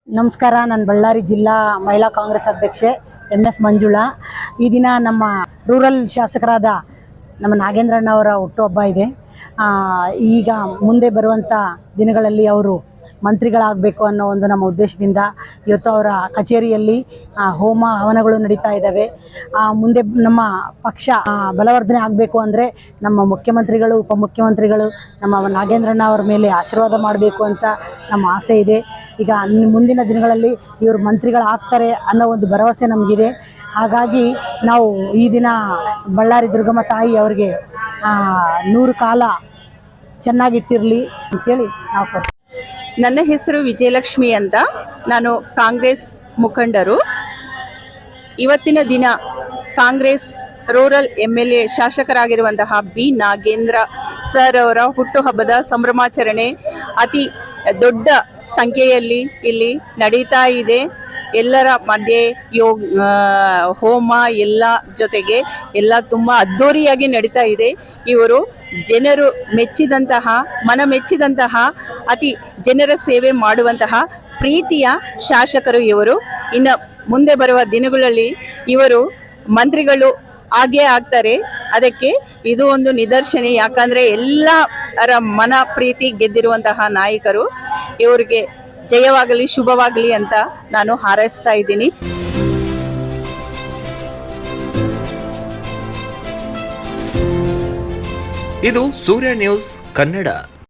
ನಮಸ್ಕಾರ. ನಾನು ಬಳ್ಳಾರಿ ಜಿಲ್ಲಾ ಮಹಿಳಾ ಕಾಂಗ್ರೆಸ್ ಅಧ್ಯಕ್ಷೆ MS ಮಂಜುಳಾ. ಈ ದಿನ ನಮ್ಮ ರೂರಲ್ ಶಾಸಕರಾದ ನಮ್ಮ ನಾಗೇಂದ್ರಣ್ಣ ಅವರ ಹುಟ್ಟುಹಬ್ಬ ಇದೆ. ಈಗ ಮುಂದೆ ಬರುವಂಥ ದಿನಗಳಲ್ಲಿ ಅವರು ಮಂತ್ರಿಗಳಾಗಬೇಕು ಅನ್ನೋ ಒಂದು ನಮ್ಮ ಉದ್ದೇಶದಿಂದ ಇವತ್ತು ಅವರ ಕಚೇರಿಯಲ್ಲಿ ಹೋಮ ಹವನಗಳು ನಡೀತಾ ಇದ್ದಾವೆ. ಮುಂದೆ ನಮ್ಮ ಪಕ್ಷ ಬಲವರ್ಧನೆ ಆಗಬೇಕು ಅಂದರೆ ನಮ್ಮ ಮುಖ್ಯಮಂತ್ರಿಗಳು, ಉಪಮುಖ್ಯಮಂತ್ರಿಗಳು ನಮ್ಮ ನಾಗೇಂದ್ರಣ್ಣ ಅವರ ಮೇಲೆ ಆಶೀರ್ವಾದ ಮಾಡಬೇಕು ಅಂತ ನಮ್ಮ ಆಸೆ ಇದೆ. ಈಗ ಮುಂದಿನ ದಿನಗಳಲ್ಲಿ ಇವರು ಮಂತ್ರಿಗಳಾಗ್ತಾರೆ ಅನ್ನೋ ಒಂದು ಭರವಸೆ ನಮಗಿದೆ. ಹಾಗಾಗಿ ನಾವು ಈ ದಿನ ಬಳ್ಳಾರಿ ದುರ್ಗಮ್ಮ ತಾಯಿ ಅವರಿಗೆ 100 ಕಾಲ ಚೆನ್ನಾಗಿಟ್ಟಿರಲಿ ಅಂತೇಳಿ ನಾವು ನನ್ನ ಹೆಸರು ವಿಜಯಲಕ್ಷ್ಮಿ ಅಂತ. ನಾನು ಕಾಂಗ್ರೆಸ್ ಮುಖಂಡರು. ಇವತ್ತಿನ ದಿನ ಕಾಂಗ್ರೆಸ್ ರೂರಲ್ MLA ಶಾಸಕರಾಗಿರುವಂತಹ ಬಿ ನಾಗೇಂದ್ರ ಸರ್ ಅವರ ಹುಟ್ಟುಹಬ್ಬದ ಸಂಭ್ರಮಾಚರಣೆ ಅತಿ ದೊಡ್ಡ ಸಂಖ್ಯೆಯಲ್ಲಿ ಇಲ್ಲಿ ನಡೀತಾ ಇದೆ. ಎಲ್ಲರ ಮಧ್ಯೆ ಹೋಮ ಎಲ್ಲ ಜೊತೆಗೆ ಎಲ್ಲ ತುಂಬ ಅದ್ಧೂರಿಯಾಗಿ ನಡೀತಾ ಇದೆ. ಇವರು ಜನರು ಮೆಚ್ಚಿದಂತಹ, ಮನ ಮೆಚ್ಚಿದಂತಹ, ಅತಿ ಜನರ ಸೇವೆ ಮಾಡುವಂತಹ ಪ್ರೀತಿಯ ಶಾಸಕರು ಇವರು. ಇನ್ನು ಮುಂದೆ ಬರುವ ದಿನಗಳಲ್ಲಿ ಇವರು ಮಂತ್ರಿಗಳು ಆಗೇ ಆಗ್ತಾರೆ. ಅದಕ್ಕೆ ಇದು ಒಂದು ನಿದರ್ಶನ. ಯಾಕಂದರೆ ಎಲ್ಲರ ಮನ ಪ್ರೀತಿ ಗೆದ್ದಿರುವಂತಹ ನಾಯಕರು. ಇವರಿಗೆ ಜಯವಾಗಲಿ, ಶುಭವಾಗಲಿ ಅಂತ ನಾನು ಹಾರೈಸ್ತಾ ಇದ್ದೀನಿ. ಇದು ಸೂರ್ಯ ನ್ಯೂಸ್ ಕನ್ನಡ.